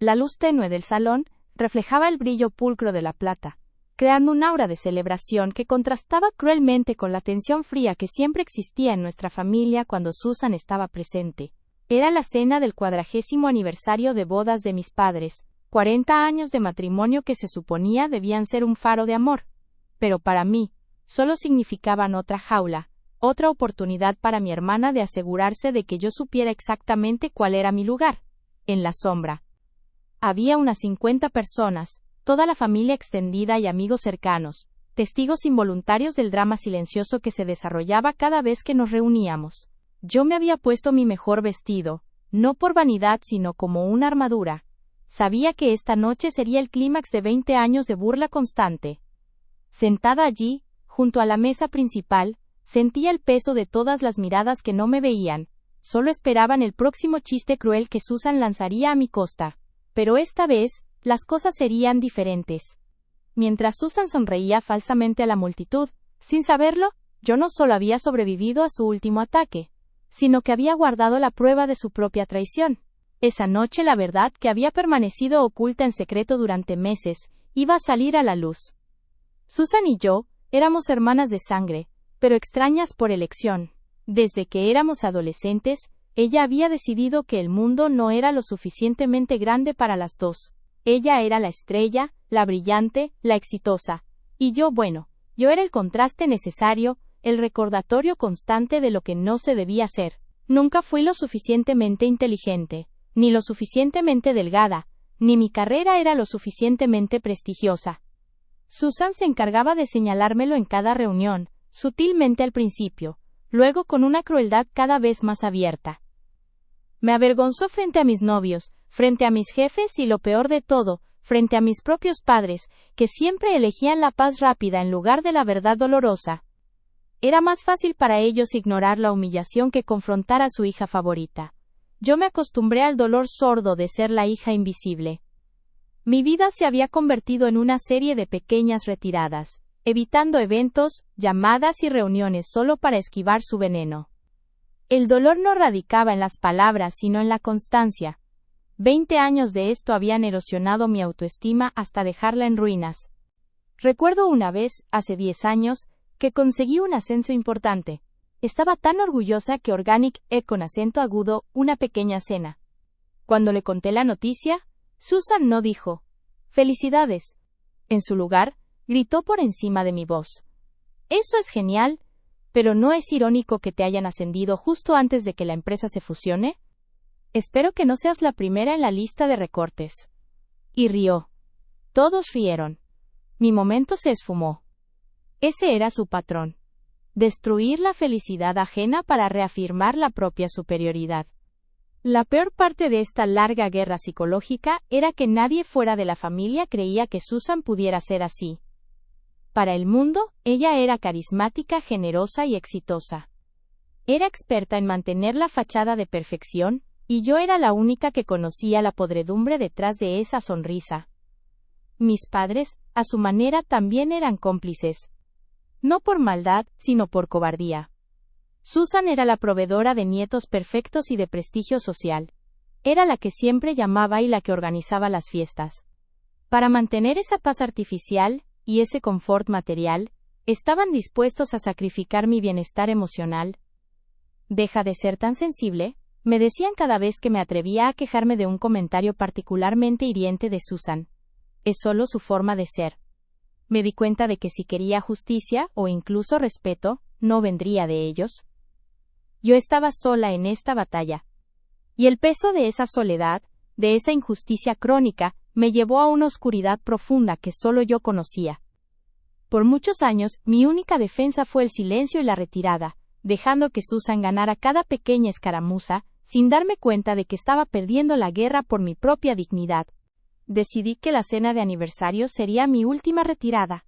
La luz tenue del salón reflejaba el brillo pulcro de la plata, creando un aura de celebración que contrastaba cruelmente con la tensión fría que siempre existía en nuestra familia cuando Susan estaba presente. Era la cena del 40º aniversario de bodas de mis padres, 40 años de matrimonio que se suponía debían ser un faro de amor. Pero para mí, solo significaban otra jaula, otra oportunidad para mi hermana de asegurarse de que yo supiera exactamente cuál era mi lugar, en la sombra. Había unas 50 personas, toda la familia extendida y amigos cercanos, testigos involuntarios del drama silencioso que se desarrollaba cada vez que nos reuníamos. Yo me había puesto mi mejor vestido, no por vanidad sino como una armadura. Sabía que esta noche sería el clímax de 20 años de burla constante. Sentada allí, junto a la mesa principal, sentía el peso de todas las miradas que no me veían, solo esperaban el próximo chiste cruel que Susan lanzaría a mi costa. Pero esta vez, las cosas serían diferentes. Mientras Susan sonreía falsamente a la multitud, sin saberlo, yo no solo había sobrevivido a su último ataque, sino que había guardado la prueba de su propia traición. Esa noche la verdad que había permanecido oculta en secreto durante meses, iba a salir a la luz. Susan y yo, éramos hermanas de sangre, pero extrañas por elección. Desde que éramos adolescentes, ella había decidido que el mundo no era lo suficientemente grande para las dos. Ella era la estrella, la brillante, la exitosa. Y yo, yo era el contraste necesario, el recordatorio constante de lo que no se debía hacer. Nunca fui lo suficientemente inteligente, ni lo suficientemente delgada, ni mi carrera era lo suficientemente prestigiosa. Susan se encargaba de señalármelo en cada reunión, sutilmente al principio, luego con una crueldad cada vez más abierta. Me avergonzó frente a mis novios, frente a mis jefes y lo peor de todo, frente a mis propios padres, que siempre elegían la paz rápida en lugar de la verdad dolorosa. Era más fácil para ellos ignorar la humillación que confrontar a su hija favorita. Yo me acostumbré al dolor sordo de ser la hija invisible. Mi vida se había convertido en una serie de pequeñas retiradas, evitando eventos, llamadas y reuniones solo para esquivar su veneno. El dolor no radicaba en las palabras sino en la constancia. 20 años de esto habían erosionado mi autoestima hasta dejarla en ruinas. Recuerdo una vez, hace 10 años, que conseguí un ascenso importante. Estaba tan orgullosa que Organic con acento agudo, una pequeña cena. Cuando le conté la noticia, Susan no dijo, «Felicidades». En su lugar, gritó por encima de mi voz. «Eso es genial, pero ¿no es irónico que te hayan ascendido justo antes de que la empresa se fusione? Espero que no seas la primera en la lista de recortes». Y rió. Todos rieron. Mi momento se esfumó. Ese era su patrón. Destruir la felicidad ajena para reafirmar la propia superioridad. La peor parte de esta larga guerra psicológica era que nadie fuera de la familia creía que Susan pudiera ser así. Para el mundo, ella era carismática, generosa y exitosa. Era experta en mantener la fachada de perfección, y yo era la única que conocía la podredumbre detrás de esa sonrisa. Mis padres, a su manera, también eran cómplices. No por maldad, sino por cobardía. Susan era la proveedora de nietos perfectos y de prestigio social. Era la que siempre llamaba y la que organizaba las fiestas. Para mantener esa paz artificial y ese confort material, estaban dispuestos a sacrificar mi bienestar emocional. «Deja de ser tan sensible», me decían cada vez que me atrevía a quejarme de un comentario particularmente hiriente de Susan. «Es solo su forma de ser». Me di cuenta de que si quería justicia, o incluso respeto, no vendría de ellos. Yo estaba sola en esta batalla. Y el peso de esa soledad, de esa injusticia crónica, me llevó a una oscuridad profunda que solo yo conocía. Por muchos años, mi única defensa fue el silencio y la retirada, dejando que Susan ganara cada pequeña escaramuza, sin darme cuenta de que estaba perdiendo la guerra por mi propia dignidad. Decidí que la cena de aniversario sería mi última retirada.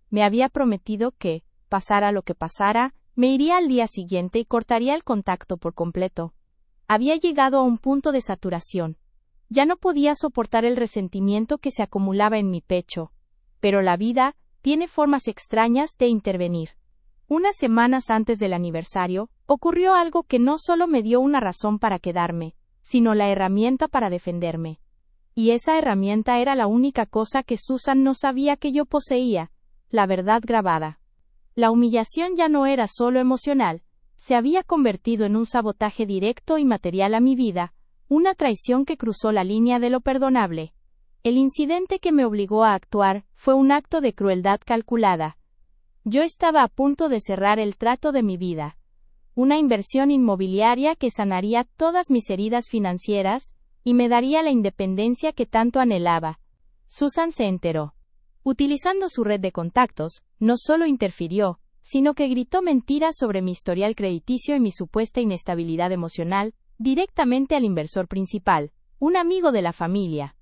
Me había prometido que, pasara lo que pasara, me iría al día siguiente y cortaría el contacto por completo. Había llegado a un punto de saturación. Ya no podía soportar el resentimiento que se acumulaba en mi pecho. Pero la vida tiene formas extrañas de intervenir. Unas semanas antes del aniversario, ocurrió algo que no solo me dio una razón para quedarme, sino la herramienta para defenderme. Y esa herramienta era la única cosa que Susan no sabía que yo poseía, la verdad grabada. La humillación ya no era solo emocional, se había convertido en un sabotaje directo y material a mi vida, una traición que cruzó la línea de lo perdonable. El incidente que me obligó a actuar fue un acto de crueldad calculada. Yo estaba a punto de cerrar el trato de mi vida. Una inversión inmobiliaria que sanaría todas mis heridas financieras y me daría la independencia que tanto anhelaba. Susan se enteró. Utilizando su red de contactos, no solo interfirió, sino que gritó mentiras sobre mi historial crediticio y mi supuesta inestabilidad emocional, directamente al inversor principal, un amigo de la familia.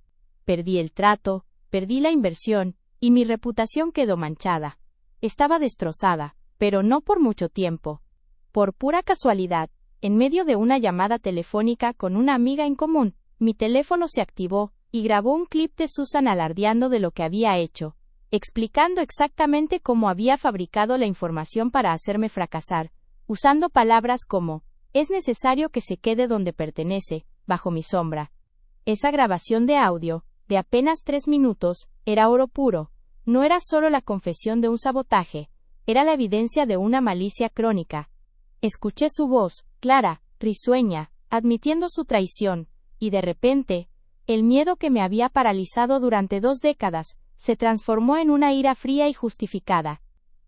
Perdí el trato, perdí la inversión, y mi reputación quedó manchada. Estaba destrozada, pero no por mucho tiempo. Por pura casualidad, en medio de una llamada telefónica con una amiga en común, mi teléfono se activó, y grabó un clip de Susan alardeando de lo que había hecho, explicando exactamente cómo había fabricado la información para hacerme fracasar, usando palabras como, es necesario que se quede donde pertenece, bajo mi sombra. Esa grabación de audio, de apenas 3 minutos, era oro puro. No era solo la confesión de un sabotaje, era la evidencia de una malicia crónica. Escuché su voz, clara, risueña, admitiendo su traición, y de repente, el miedo que me había paralizado durante 2 décadas, se transformó en una ira fría y justificada.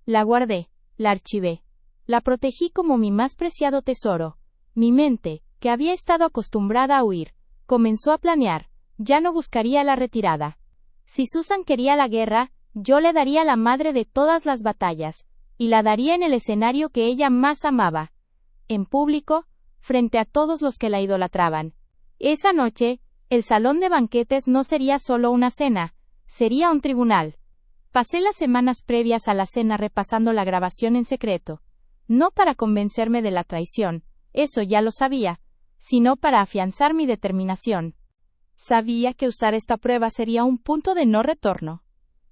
La guardé, la archivé, la protegí como mi más preciado tesoro. Mi mente, que había estado acostumbrada a huir, comenzó a planear, ya no buscaría la retirada. Si Susan quería la guerra, yo le daría la madre de todas las batallas, y la daría en el escenario que ella más amaba. En público, frente a todos los que la idolatraban. Esa noche, el salón de banquetes no sería solo una cena, sería un tribunal. Pasé las semanas previas a la cena repasando la grabación en secreto. No para convencerme de la traición, eso ya lo sabía, sino para afianzar mi determinación. Sabía que usar esta prueba sería un punto de no retorno.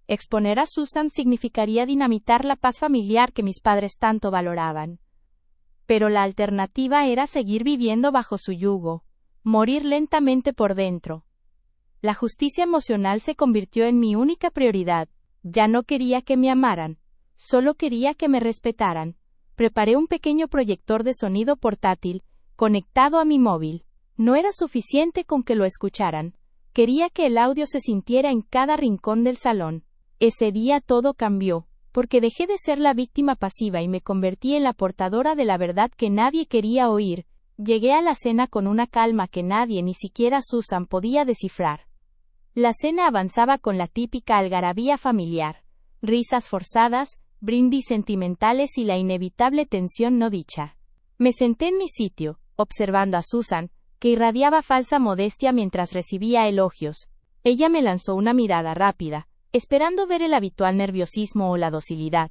Exponer a Susan significaría dinamitar la paz familiar que mis padres tanto valoraban. Pero la alternativa era seguir viviendo bajo su yugo, morir lentamente por dentro. La justicia emocional se convirtió en mi única prioridad. Ya no quería que me amaran, solo quería que me respetaran. Preparé un pequeño proyector de sonido portátil, conectado a mi móvil. No era suficiente con que lo escucharan. Quería que el audio se sintiera en cada rincón del salón. Ese día todo cambió, porque dejé de ser la víctima pasiva y me convertí en la portadora de la verdad que nadie quería oír. Llegué a la cena con una calma que nadie, ni siquiera Susan, podía descifrar. La cena avanzaba con la típica algarabía familiar, risas forzadas, brindis sentimentales y la inevitable tensión no dicha. Me senté en mi sitio, observando a Susan, que irradiaba falsa modestia mientras recibía elogios. Ella me lanzó una mirada rápida, esperando ver el habitual nerviosismo o la docilidad.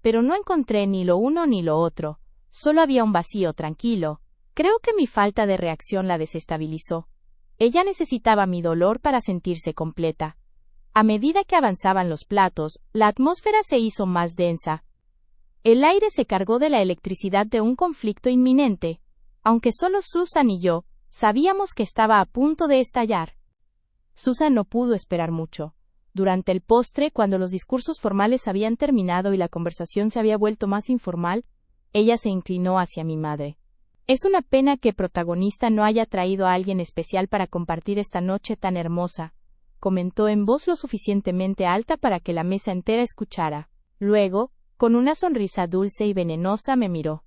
Pero no encontré ni lo uno ni lo otro, solo había un vacío tranquilo. Creo que mi falta de reacción la desestabilizó. Ella necesitaba mi dolor para sentirse completa. A medida que avanzaban los platos, la atmósfera se hizo más densa. El aire se cargó de la electricidad de un conflicto inminente. Aunque solo Susan y yo, sabíamos que estaba a punto de estallar. Susan no pudo esperar mucho. Durante el postre, cuando los discursos formales habían terminado y la conversación se había vuelto más informal, ella se inclinó hacia mi madre. Es una pena que el protagonista no haya traído a alguien especial para compartir esta noche tan hermosa, comentó en voz lo suficientemente alta para que la mesa entera escuchara. Luego, con una sonrisa dulce y venenosa me miró.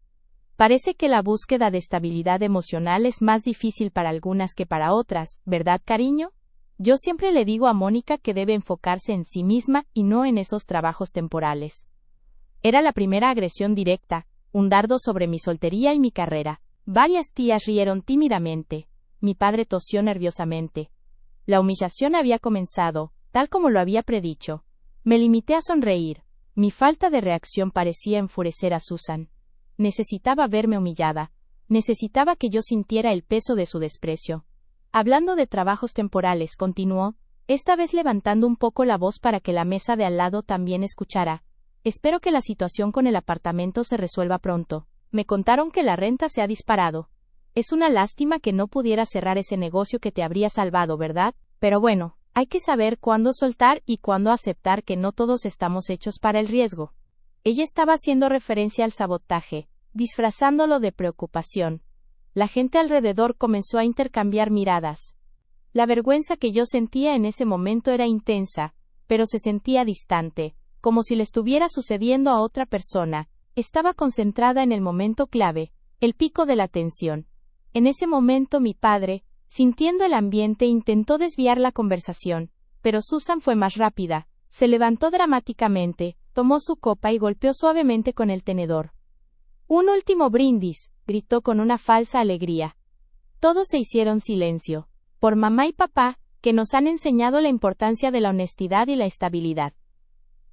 Parece que la búsqueda de estabilidad emocional es más difícil para algunas que para otras, ¿verdad, cariño? Yo siempre le digo a Mónica que debe enfocarse en sí misma y no en esos trabajos temporales. Era la primera agresión directa, un dardo sobre mi soltería y mi carrera. Varias tías rieron tímidamente. Mi padre tosió nerviosamente. La humillación había comenzado, tal como lo había predicho. Me limité a sonreír. Mi falta de reacción parecía enfurecer a Susan. Necesitaba verme humillada. Necesitaba que yo sintiera el peso de su desprecio. Hablando de trabajos temporales, continuó, esta vez levantando un poco la voz para que la mesa de al lado también escuchara. Espero que la situación con el apartamento se resuelva pronto. Me contaron que la renta se ha disparado. Es una lástima que no pudiera cerrar ese negocio que te habría salvado, ¿verdad? Pero bueno, hay que saber cuándo soltar y cuándo aceptar que no todos estamos hechos para el riesgo. Ella estaba haciendo referencia al sabotaje, disfrazándolo de preocupación. La gente alrededor comenzó a intercambiar miradas. La vergüenza que yo sentía en ese momento era intensa, pero se sentía distante, como si le estuviera sucediendo a otra persona. Estaba concentrada en el momento clave, el pico de la tensión. En ese momento mi padre, sintiendo el ambiente, intentó desviar la conversación, pero Susan fue más rápida. Se levantó dramáticamente, tomó su copa y golpeó suavemente con el tenedor. «Un último brindis», gritó con una falsa alegría. Todos se hicieron silencio. Por mamá y papá, que nos han enseñado la importancia de la honestidad y la estabilidad.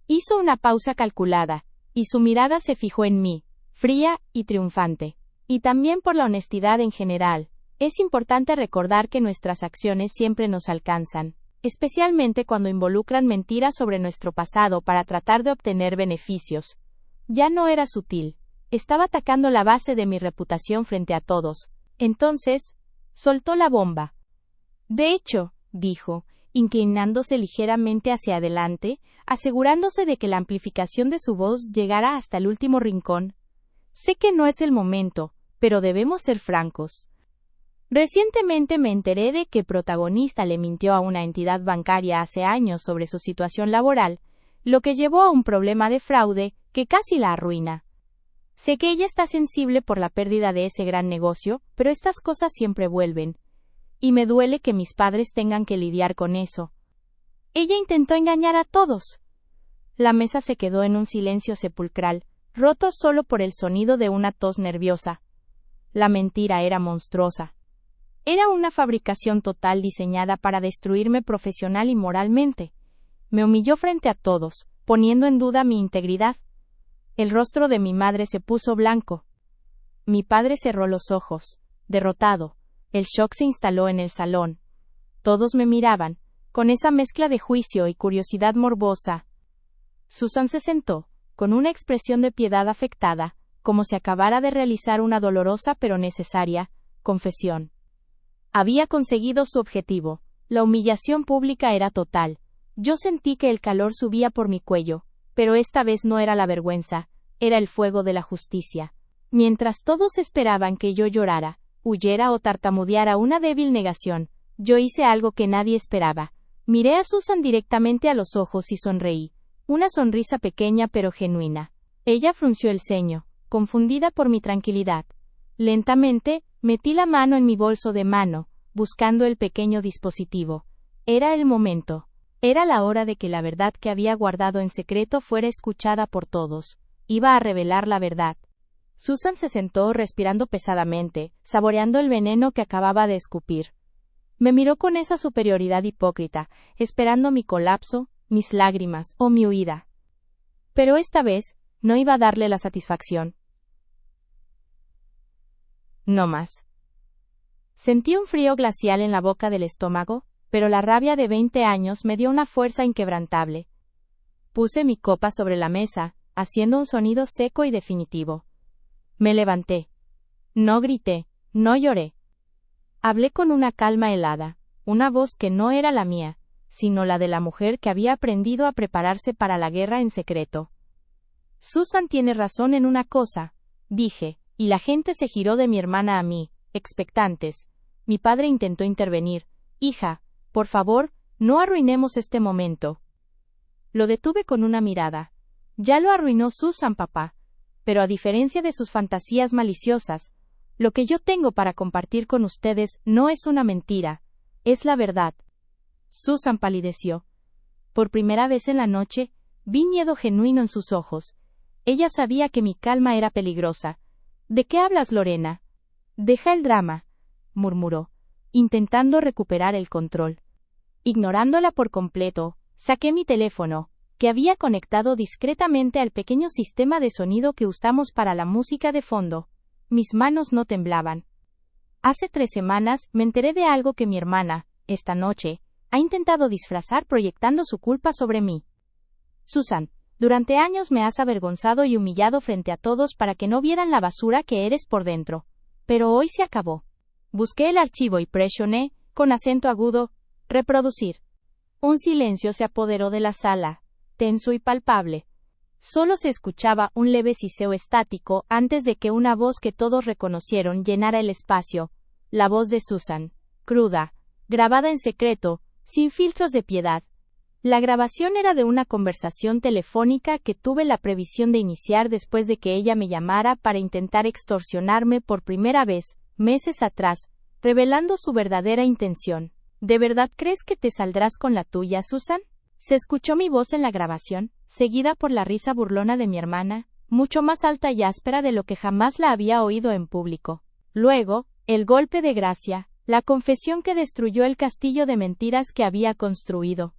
Hizo una pausa calculada, y su mirada se fijó en mí, fría y triunfante. Y también por la honestidad en general. Es importante recordar que nuestras acciones siempre nos alcanzan, especialmente cuando involucran mentiras sobre nuestro pasado para tratar de obtener beneficios. Ya no era sutil. Estaba atacando la base de mi reputación frente a todos. Entonces, soltó la bomba. «De hecho», dijo, inclinándose ligeramente hacia adelante, asegurándose de que la amplificación de su voz llegara hasta el último rincón. «Sé que no es el momento, pero debemos ser francos. Recientemente me enteré de que protagonista le mintió a una entidad bancaria hace años sobre su situación laboral, lo que llevó a un problema de fraude que casi la arruina. Sé que ella está sensible por la pérdida de ese gran negocio, pero estas cosas siempre vuelven. Y me duele que mis padres tengan que lidiar con eso. Ella intentó engañar a todos». La mesa se quedó en un silencio sepulcral, roto solo por el sonido de una tos nerviosa. La mentira era monstruosa. Era una fabricación total diseñada para destruirme profesional y moralmente. Me humilló frente a todos, poniendo en duda mi integridad. El rostro de mi madre se puso blanco. Mi padre cerró los ojos, derrotado. El shock se instaló en el salón. Todos me miraban, con esa mezcla de juicio y curiosidad morbosa. Susan se sentó, con una expresión de piedad afectada, como si acabara de realizar una dolorosa pero necesaria confesión. Había conseguido su objetivo. La humillación pública era total. Yo sentí que el calor subía por mi cuello, pero esta vez no era la vergüenza, era el fuego de la justicia. Mientras todos esperaban que yo llorara, huyera o tartamudeara una débil negación, yo hice algo que nadie esperaba. Miré a Susan directamente a los ojos y sonreí. Una sonrisa pequeña pero genuina. Ella frunció el ceño, confundida por mi tranquilidad. Lentamente, metí la mano en mi bolso de mano, buscando el pequeño dispositivo. Era el momento. Era la hora de que la verdad que había guardado en secreto fuera escuchada por todos. Iba a revelar la verdad. Susan se sentó respirando pesadamente, saboreando el veneno que acababa de escupir. Me miró con esa superioridad hipócrita, esperando mi colapso, mis lágrimas o mi huida. Pero esta vez, no iba a darle la satisfacción. No más. Sentí un frío glacial en la boca del estómago, pero la rabia de 20 años me dio una fuerza inquebrantable. Puse mi copa sobre la mesa, haciendo un sonido seco y definitivo. Me levanté. No grité, no lloré. Hablé con una calma helada, una voz que no era la mía, sino la de la mujer que había aprendido a prepararse para la guerra en secreto. Susan tiene razón en una cosa, dije, y la gente se giró de mi hermana a mí, expectantes. Mi padre intentó intervenir. Hija, por favor, no arruinemos este momento. Lo detuve con una mirada. Ya lo arruinó Susan, papá. Pero a diferencia de sus fantasías maliciosas, lo que yo tengo para compartir con ustedes no es una mentira, es la verdad. Susan palideció. Por primera vez en la noche, vi miedo genuino en sus ojos. Ella sabía que mi calma era peligrosa. ¿De qué hablas, Lorena? Deja el drama, murmuró, intentando recuperar el control. Ignorándola por completo, saqué mi teléfono, que había conectado discretamente al pequeño sistema de sonido que usamos para la música de fondo. Mis manos no temblaban. Hace 3 semanas me enteré de algo que mi hermana, esta noche, ha intentado disfrazar proyectando su culpa sobre mí. Susan, durante años me has avergonzado y humillado frente a todos para que no vieran la basura que eres por dentro. Pero hoy se acabó. Busqué el archivo y presioné, con acento agudo, Reproducir. Un silencio se apoderó de la sala, tenso y palpable. Solo se escuchaba un leve siseo estático antes de que una voz que todos reconocieron llenara el espacio, la voz de Susan, cruda, grabada en secreto, sin filtros de piedad. La grabación era de una conversación telefónica que tuve la previsión de iniciar después de que ella me llamara para intentar extorsionarme por primera vez, meses atrás, revelando su verdadera intención. ¿De verdad crees que te saldrás con la tuya, Susan? Se escuchó mi voz en la grabación, seguida por la risa burlona de mi hermana, mucho más alta y áspera de lo que jamás la había oído en público. Luego, el golpe de gracia, la confesión que destruyó el castillo de mentiras que había construido.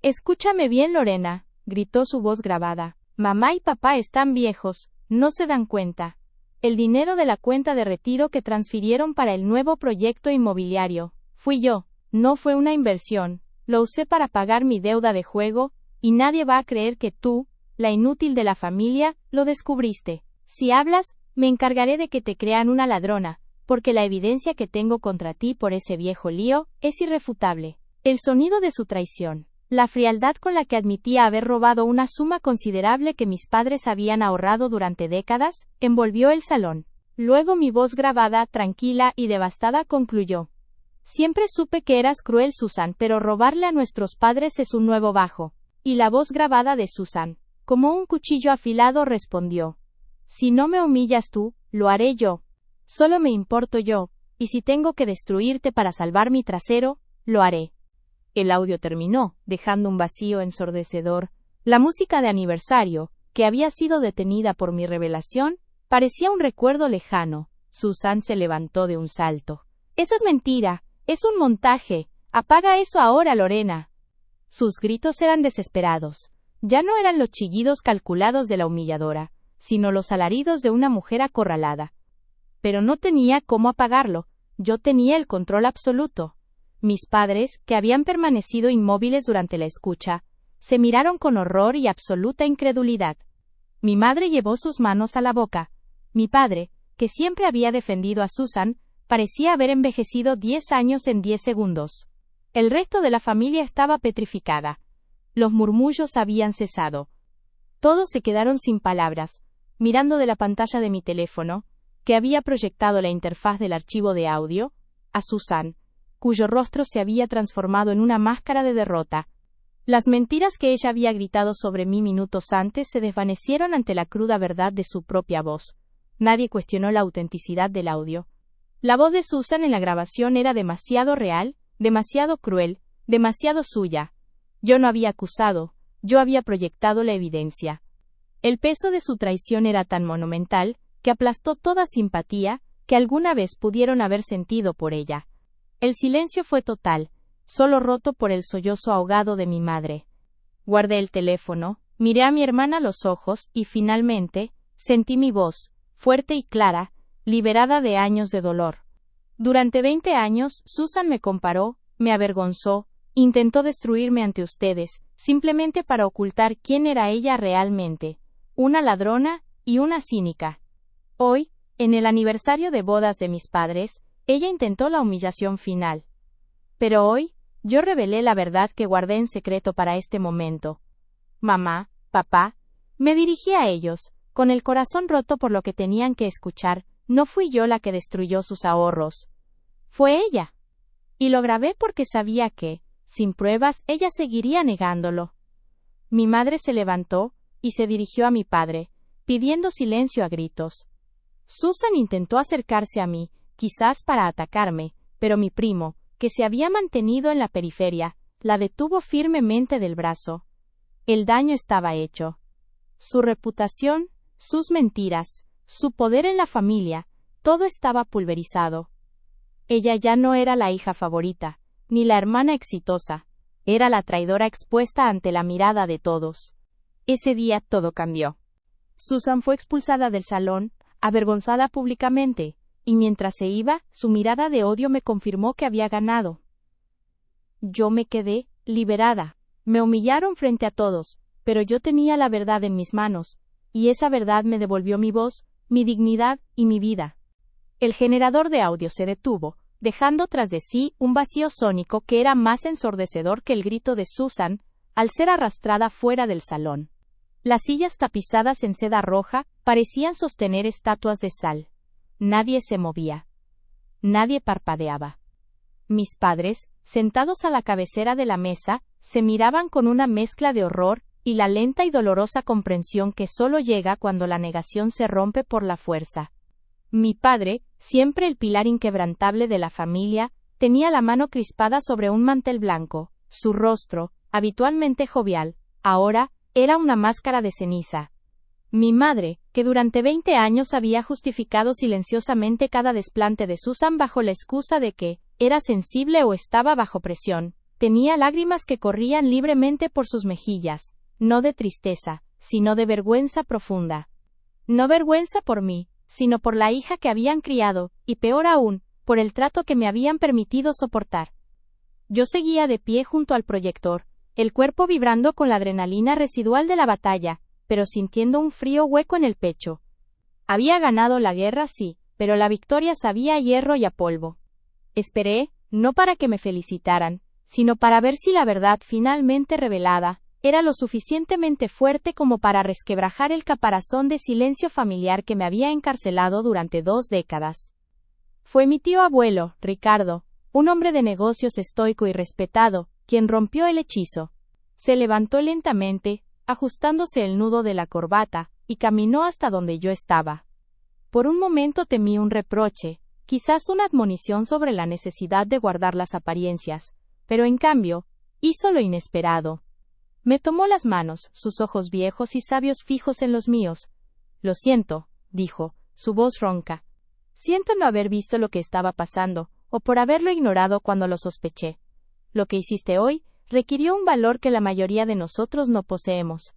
Escúchame bien, Lorena, gritó su voz grabada. Mamá y papá están viejos, no se dan cuenta. El dinero de la cuenta de retiro que transfirieron para el nuevo proyecto inmobiliario, fui yo, no fue una inversión, lo usé para pagar mi deuda de juego, y nadie va a creer que tú, la inútil de la familia, lo descubriste. Si hablas, me encargaré de que te crean una ladrona, porque la evidencia que tengo contra ti por ese viejo lío es irrefutable. El sonido de su traición. La frialdad con la que admitía haber robado una suma considerable que mis padres habían ahorrado durante décadas, envolvió el salón. Luego mi voz grabada, tranquila y devastada concluyó. Siempre supe que eras cruel, Susan, pero robarle a nuestros padres es un nuevo bajo. Y la voz grabada de Susan, como un cuchillo afilado, respondió. Si no me humillas tú, lo haré yo. Solo me importo yo, y si tengo que destruirte para salvar mi trasero, lo haré. El audio terminó, dejando un vacío ensordecedor. La música de aniversario, que había sido detenida por mi revelación, parecía un recuerdo lejano. Susan se levantó de un salto. Eso es mentira, es un montaje. Apaga eso ahora, Lorena. Sus gritos eran desesperados. Ya no eran los chillidos calculados de la humilladora, sino los alaridos de una mujer acorralada. Pero no tenía cómo apagarlo. Yo tenía el control absoluto. Mis padres, que habían permanecido inmóviles durante la escucha, se miraron con horror y absoluta incredulidad. Mi madre llevó sus manos a la boca. Mi padre, que siempre había defendido a Susan, parecía haber envejecido 10 años en 10 segundos. El resto de la familia estaba petrificada. Los murmullos habían cesado. Todos se quedaron sin palabras, mirando de la pantalla de mi teléfono, que había proyectado la interfaz del archivo de audio, a Susan, cuyo rostro se había transformado en una máscara de derrota. Las mentiras que ella había gritado sobre mí minutos antes se desvanecieron ante la cruda verdad de su propia voz. Nadie cuestionó la autenticidad del audio. La voz de Susan en la grabación era demasiado real, demasiado cruel, demasiado suya. Yo no había acusado, yo había proyectado la evidencia. El peso de su traición era tan monumental, que aplastó toda simpatía que alguna vez pudieron haber sentido por ella. El silencio fue total, solo roto por el sollozo ahogado de mi madre. Guardé el teléfono, miré a mi hermana a los ojos y finalmente, sentí mi voz, fuerte y clara, liberada de años de dolor. Durante 20 años, Susan me comparó, me avergonzó, intentó destruirme ante ustedes, simplemente para ocultar quién era ella realmente, una ladrona y una cínica. Hoy, en el aniversario de bodas de mis padres, ella intentó la humillación final. Pero hoy, yo revelé la verdad que guardé en secreto para este momento. Mamá, papá, me dirigí a ellos, con el corazón roto por lo que tenían que escuchar. No fui yo la que destruyó sus ahorros. Fue ella. Y lo grabé porque sabía que, sin pruebas, ella seguiría negándolo. Mi madre se levantó, y se dirigió a mi padre, pidiendo silencio a gritos. Susan intentó acercarse a mí, quizás para atacarme, pero mi primo, que se había mantenido en la periferia, la detuvo firmemente del brazo. El daño estaba hecho. Su reputación, sus mentiras, su poder en la familia, todo estaba pulverizado. Ella ya no era la hija favorita, ni la hermana exitosa, era la traidora expuesta ante la mirada de todos. Ese día todo cambió. Susan fue expulsada del salón, avergonzada públicamente, y mientras se iba, su mirada de odio me confirmó que había ganado. Yo me quedé, liberada. Me humillaron frente a todos, pero yo tenía la verdad en mis manos, y esa verdad me devolvió mi voz, mi dignidad y mi vida. El generador de audio se detuvo, dejando tras de sí un vacío sónico que era más ensordecedor que el grito de Susan, al ser arrastrada fuera del salón. Las sillas tapizadas en seda roja parecían sostener estatuas de sal. Nadie se movía. Nadie parpadeaba. Mis padres, sentados a la cabecera de la mesa, se miraban con una mezcla de horror y la lenta y dolorosa comprensión que solo llega cuando la negación se rompe por la fuerza. Mi padre, siempre el pilar inquebrantable de la familia, tenía la mano crispada sobre un mantel blanco. Su rostro, habitualmente jovial, ahora, era una máscara de ceniza. Mi madre, que durante 20 años había justificado silenciosamente cada desplante de Susan bajo la excusa de que era sensible o estaba bajo presión, tenía lágrimas que corrían libremente por sus mejillas, no de tristeza, sino de vergüenza profunda. No vergüenza por mí, sino por la hija que habían criado, y peor aún, por el trato que me habían permitido soportar. Yo seguía de pie junto al proyector, el cuerpo vibrando con la adrenalina residual de la batalla, pero sintiendo un frío hueco en el pecho. Había ganado la guerra, sí, pero la victoria sabía a hierro y a polvo. Esperé, no para que me felicitaran, sino para ver si la verdad finalmente revelada era lo suficientemente fuerte como para resquebrajar el caparazón de silencio familiar que me había encarcelado durante 2 décadas. Fue mi tío abuelo, Ricardo, un hombre de negocios estoico y respetado, quien rompió el hechizo. Se levantó lentamente, ajustándose el nudo de la corbata, y caminó hasta donde yo estaba. Por un momento temí un reproche, quizás una admonición sobre la necesidad de guardar las apariencias, pero en cambio, hizo lo inesperado. Me tomó las manos, sus ojos viejos y sabios fijos en los míos. Lo siento, dijo, su voz ronca. Siento no haber visto lo que estaba pasando, o por haberlo ignorado cuando lo sospeché. Lo que hiciste hoy requirió un valor que la mayoría de nosotros no poseemos.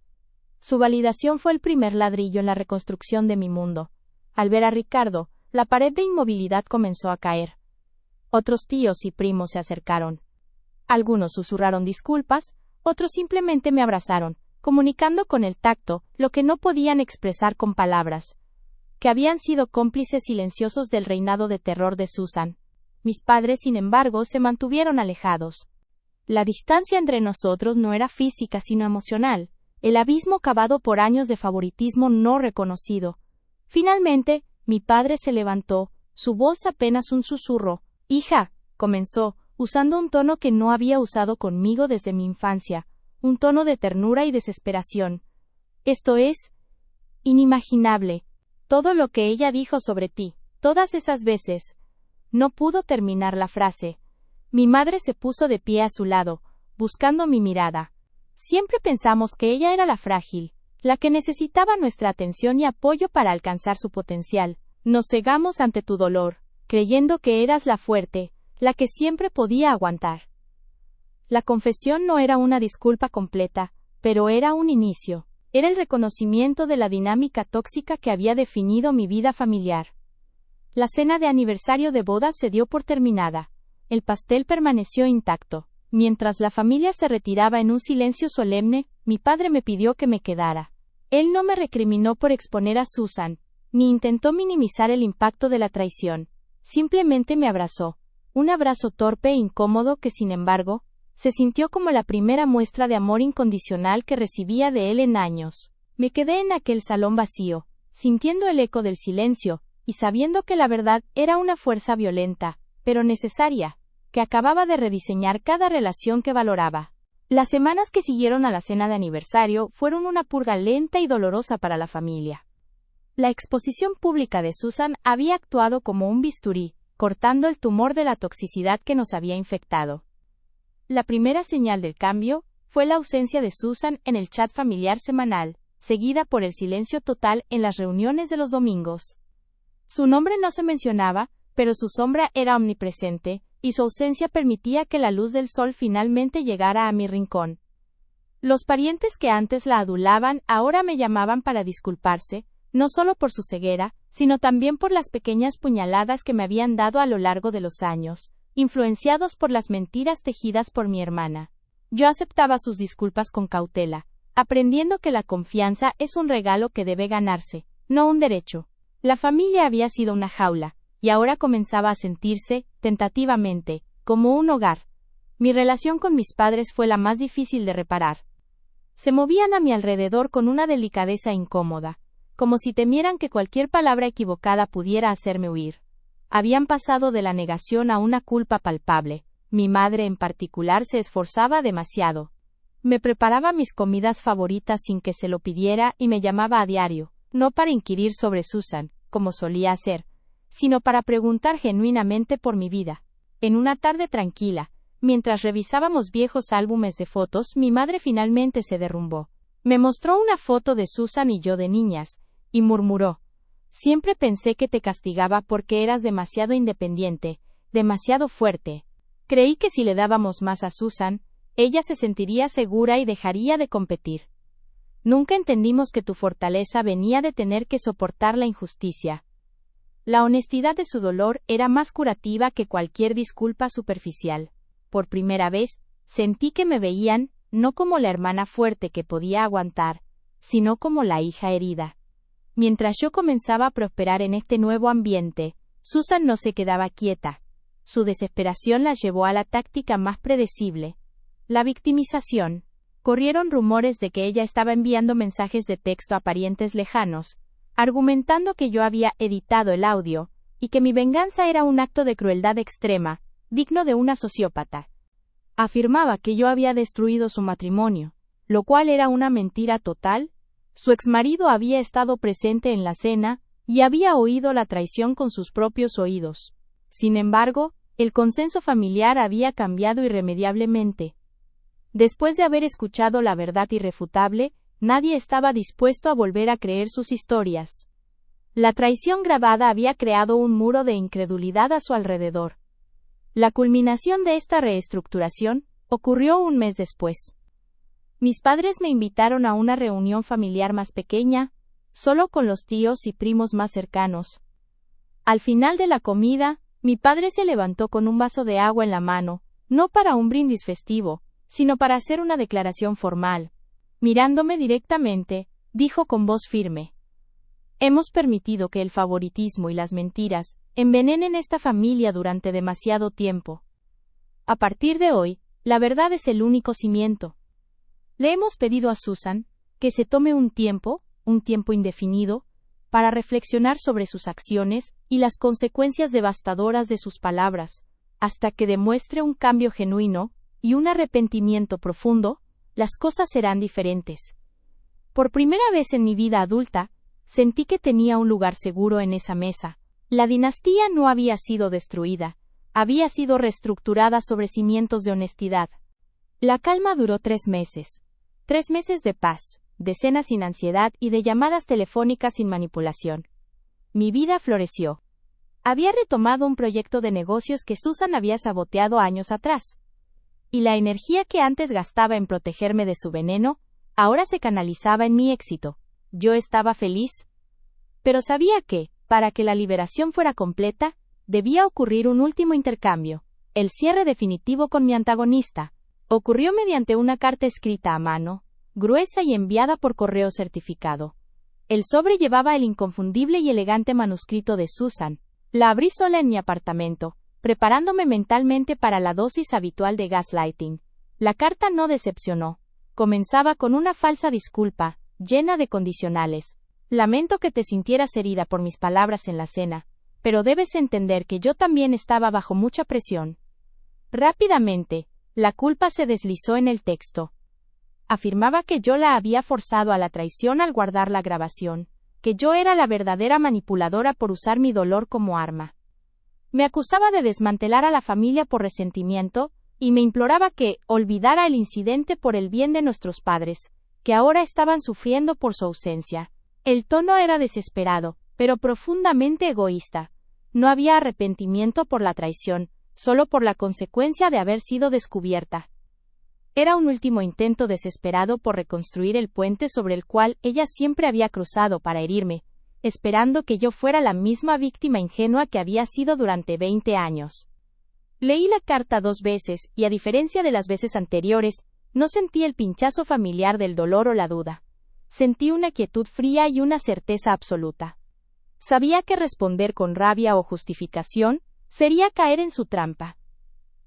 Su validación fue el primer ladrillo en la reconstrucción de mi mundo. Al ver a Ricardo, la pared de inmovilidad comenzó a caer. Otros tíos y primos se acercaron. Algunos susurraron disculpas, otros simplemente me abrazaron, comunicando con el tacto lo que no podían expresar con palabras, que habían sido cómplices silenciosos del reinado de terror de Susan. Mis padres, sin embargo, se mantuvieron alejados. La distancia entre nosotros no era física sino emocional, el abismo cavado por años de favoritismo no reconocido. Finalmente, mi padre se levantó, su voz apenas un susurro. Hija, comenzó, usando un tono que no había usado conmigo desde mi infancia, un tono de ternura y desesperación. Esto es inimaginable. Todo lo que ella dijo sobre ti, todas esas veces. No pudo terminar la frase. Mi madre se puso de pie a su lado, buscando mi mirada. Siempre pensamos que ella era la frágil, la que necesitaba nuestra atención y apoyo para alcanzar su potencial. Nos cegamos ante tu dolor, creyendo que eras la fuerte, la que siempre podía aguantar. La confesión no era una disculpa completa, pero era un inicio. Era el reconocimiento de la dinámica tóxica que había definido mi vida familiar. La cena de aniversario de bodas se dio por terminada. El pastel permaneció intacto. Mientras la familia se retiraba en un silencio solemne, mi padre me pidió que me quedara. Él no me recriminó por exponer a Susan, ni intentó minimizar el impacto de la traición. Simplemente me abrazó. Un abrazo torpe e incómodo que, sin embargo, se sintió como la primera muestra de amor incondicional que recibía de él en años. Me quedé en aquel salón vacío, sintiendo el eco del silencio, y sabiendo que la verdad era una fuerza violenta, pero necesaria, que acababa de rediseñar cada relación que valoraba. Las semanas que siguieron a la cena de aniversario fueron una purga lenta y dolorosa para la familia. La exposición pública de Susan había actuado como un bisturí, cortando el tumor de la toxicidad que nos había infectado. La primera señal del cambio fue la ausencia de Susan en el chat familiar semanal, seguida por el silencio total en las reuniones de los domingos. Su nombre no se mencionaba, pero su sombra era omnipresente, y su ausencia permitía que la luz del sol finalmente llegara a mi rincón. Los parientes que antes la adulaban ahora me llamaban para disculparse, no solo por su ceguera, sino también por las pequeñas puñaladas que me habían dado a lo largo de los años, influenciados por las mentiras tejidas por mi hermana. Yo aceptaba sus disculpas con cautela, aprendiendo que la confianza es un regalo que debe ganarse, no un derecho. La familia había sido una jaula, y ahora comenzaba a sentirse tentativamente, como un hogar. Mi relación con mis padres fue la más difícil de reparar. Se movían a mi alrededor con una delicadeza incómoda, como si temieran que cualquier palabra equivocada pudiera hacerme huir. Habían pasado de la negación a una culpa palpable. Mi madre en particular se esforzaba demasiado. Me preparaba mis comidas favoritas sin que se lo pidiera y me llamaba a diario, no para inquirir sobre Susan, como solía hacer, sino para preguntar genuinamente por mi vida. En una tarde tranquila, mientras revisábamos viejos álbumes de fotos, mi madre finalmente se derrumbó. Me mostró una foto de Susan y yo de niñas, y murmuró: «Siempre pensé que te castigaba porque eras demasiado independiente, demasiado fuerte. Creí que si le dábamos más a Susan, ella se sentiría segura y dejaría de competir. Nunca entendimos que tu fortaleza venía de tener que soportar la injusticia». La honestidad de su dolor era más curativa que cualquier disculpa superficial. Por primera vez, sentí que me veían, no como la hermana fuerte que podía aguantar, sino como la hija herida. Mientras yo comenzaba a prosperar en este nuevo ambiente, Susan no se quedaba quieta. Su desesperación la llevó a la táctica más predecible: la victimización. Corrieron rumores de que ella estaba enviando mensajes de texto a parientes lejanos, argumentando que yo había editado el audio, y que mi venganza era un acto de crueldad extrema, digno de una sociópata. Afirmaba que yo había destruido su matrimonio, lo cual era una mentira total. Su exmarido había estado presente en la cena, y había oído la traición con sus propios oídos. Sin embargo, el consenso familiar había cambiado irremediablemente. Después de haber escuchado la verdad irrefutable, nadie estaba dispuesto a volver a creer sus historias. La traición grabada había creado un muro de incredulidad a su alrededor. La culminación de esta reestructuración ocurrió un mes después. Mis padres me invitaron a una reunión familiar más pequeña, solo con los tíos y primos más cercanos. Al final de la comida, mi padre se levantó con un vaso de agua en la mano, no para un brindis festivo, sino para hacer una declaración formal. Mirándome directamente, dijo con voz firme: «Hemos permitido que el favoritismo y las mentiras envenenen esta familia durante demasiado tiempo. A partir de hoy, la verdad es el único cimiento». Le hemos pedido a Susan que se tome un tiempo indefinido, para reflexionar sobre sus acciones y las consecuencias devastadoras de sus palabras, hasta que demuestre un cambio genuino y un arrepentimiento profundo. Las cosas serán diferentes. Por primera vez en mi vida adulta, sentí que tenía un lugar seguro en esa mesa. La dinastía no había sido destruida, había sido reestructurada sobre cimientos de honestidad. La calma duró 3 meses. 3 meses de paz, de cenas sin ansiedad y de llamadas telefónicas sin manipulación. Mi vida floreció. Había retomado un proyecto de negocios que Susan había saboteado años atrás. Y la energía que antes gastaba en protegerme de su veneno, ahora se canalizaba en mi éxito. Yo estaba feliz. Pero sabía que, para que la liberación fuera completa, debía ocurrir un último intercambio, el cierre definitivo con mi antagonista. Ocurrió mediante una carta escrita a mano, gruesa y enviada por correo certificado. El sobre llevaba el inconfundible y elegante manuscrito de Susan. La abrí sola en mi apartamento, preparándome mentalmente para la dosis habitual de gaslighting. La carta no decepcionó. Comenzaba con una falsa disculpa, llena de condicionales. «Lamento que te sintieras herida por mis palabras en la cena, pero debes entender que yo también estaba bajo mucha presión». Rápidamente, la culpa se deslizó en el texto. Afirmaba que yo la había forzado a la traición al guardar la grabación, que yo era la verdadera manipuladora por usar mi dolor como arma. Me acusaba de desmantelar a la familia por resentimiento, y me imploraba que olvidara el incidente por el bien de nuestros padres, que ahora estaban sufriendo por su ausencia. El tono era desesperado, pero profundamente egoísta. No había arrepentimiento por la traición, solo por la consecuencia de haber sido descubierta. Era un último intento desesperado por reconstruir el puente sobre el cual ella siempre había cruzado para herirme, esperando que yo fuera la misma víctima ingenua que había sido durante 20 años. Leí la carta 2 veces y, a diferencia de las veces anteriores, no sentí el pinchazo familiar del dolor o la duda. Sentí una quietud fría y una certeza absoluta. Sabía que responder con rabia o justificación sería caer en su trampa.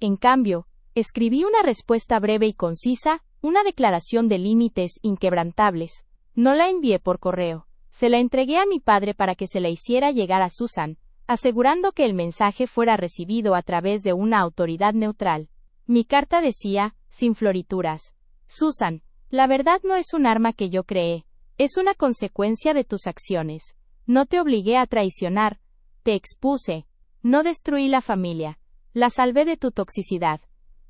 En cambio, escribí una respuesta breve y concisa, una declaración de límites inquebrantables. No la envié por correo. Se la entregué a mi padre para que se la hiciera llegar a Susan, asegurando que el mensaje fuera recibido a través de una autoridad neutral. Mi carta decía, sin florituras: Susan, la verdad no es un arma que yo creé, es una consecuencia de tus acciones. No te obligué a traicionar, te expuse, no destruí la familia, la salvé de tu toxicidad.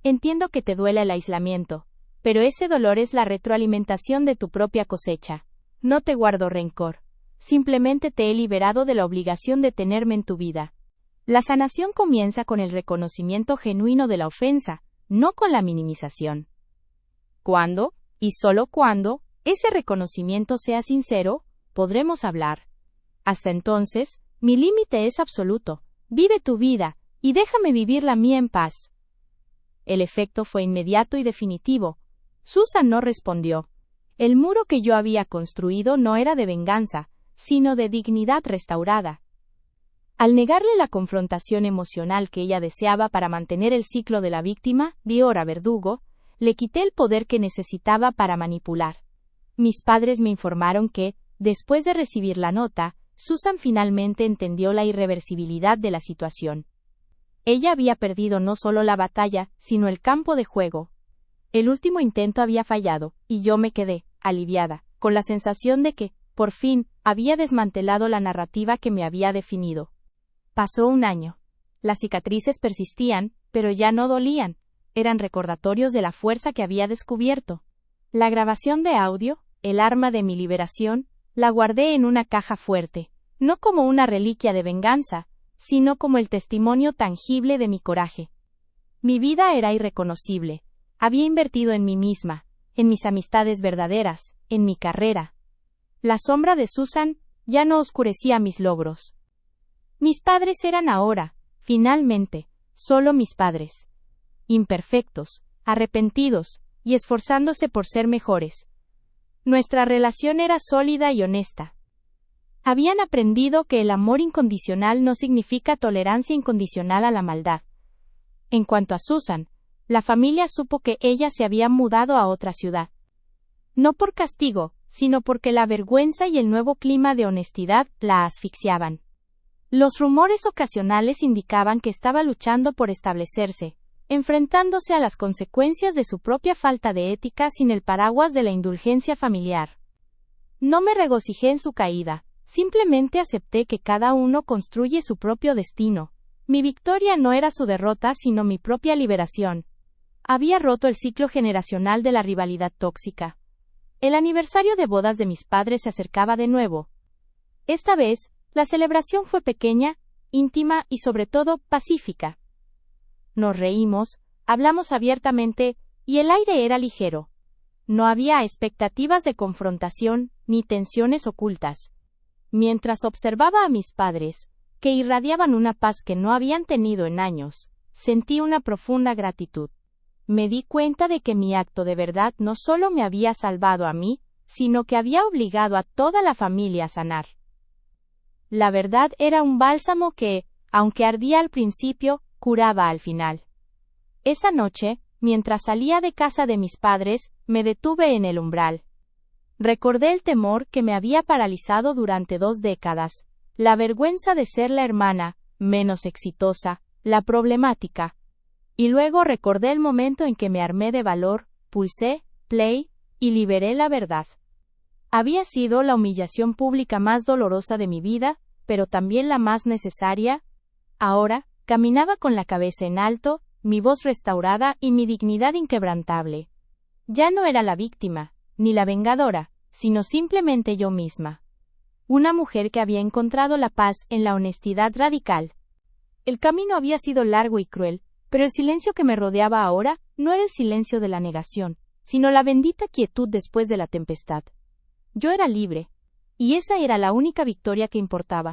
Entiendo que te duela el aislamiento, pero ese dolor es la retroalimentación de tu propia cosecha. No te guardo rencor, simplemente te he liberado de la obligación de tenerme en tu vida. La sanación comienza con el reconocimiento genuino de la ofensa, no con la minimización. Cuando, y solo cuando, ese reconocimiento sea sincero, podremos hablar. Hasta entonces, mi límite es absoluto. Vive tu vida, y déjame vivir la mía en paz. El efecto fue inmediato y definitivo. Susan no respondió. El muro que yo había construido no era de venganza, sino de dignidad restaurada. Al negarle la confrontación emocional que ella deseaba para mantener el ciclo de la víctima, Diora Verdugo, le quité el poder que necesitaba para manipular. Mis padres me informaron que, después de recibir la nota, Susan finalmente entendió la irreversibilidad de la situación. Ella había perdido no solo la batalla, sino el campo de juego. El último intento había fallado, y yo me quedé, aliviada, con la sensación de que, por fin, había desmantelado la narrativa que me había definido. Pasó un año. Las cicatrices persistían, pero ya no dolían. Eran recordatorios de la fuerza que había descubierto. La grabación de audio, el arma de mi liberación, la guardé en una caja fuerte, no como una reliquia de venganza, sino como el testimonio tangible de mi coraje. Mi vida era irreconocible. Había invertido en mí misma, en mis amistades verdaderas, en mi carrera. La sombra de Susan ya no oscurecía mis logros. Mis padres eran ahora, finalmente, solo mis padres. Imperfectos, arrepentidos, y esforzándose por ser mejores. Nuestra relación era sólida y honesta. Habían aprendido que el amor incondicional no significa tolerancia incondicional a la maldad. En cuanto a Susan, la familia supo que ella se había mudado a otra ciudad. No por castigo, sino porque la vergüenza y el nuevo clima de honestidad la asfixiaban. Los rumores ocasionales indicaban que estaba luchando por establecerse, enfrentándose a las consecuencias de su propia falta de ética sin el paraguas de la indulgencia familiar. No me regocijé en su caída, simplemente acepté que cada uno construye su propio destino. Mi victoria no era su derrota sino mi propia liberación. Había roto el ciclo generacional de la rivalidad tóxica. El aniversario de bodas de mis padres se acercaba de nuevo. Esta vez, la celebración fue pequeña, íntima y sobre todo pacífica. Nos reímos, hablamos abiertamente, y el aire era ligero. No había expectativas de confrontación, ni tensiones ocultas. Mientras observaba a mis padres, que irradiaban una paz que no habían tenido en años, sentí una profunda gratitud. Me di cuenta de que mi acto de verdad no solo me había salvado a mí, sino que había obligado a toda la familia a sanar. La verdad era un bálsamo que, aunque ardía al principio, curaba al final. Esa noche, mientras salía de casa de mis padres, me detuve en el umbral. Recordé el temor que me había paralizado durante 2 décadas, la vergüenza de ser la hermana, menos exitosa, la problemática. Y luego recordé el momento en que me armé de valor, pulsé, play, y liberé la verdad. Había sido la humillación pública más dolorosa de mi vida, pero también la más necesaria. Ahora, caminaba con la cabeza en alto, mi voz restaurada y mi dignidad inquebrantable. Ya no era la víctima, ni la vengadora, sino simplemente yo misma. Una mujer que había encontrado la paz en la honestidad radical. El camino había sido largo y cruel, pero el silencio que me rodeaba ahora no era el silencio de la negación, sino la bendita quietud después de la tempestad. Yo era libre, y esa era la única victoria que importaba.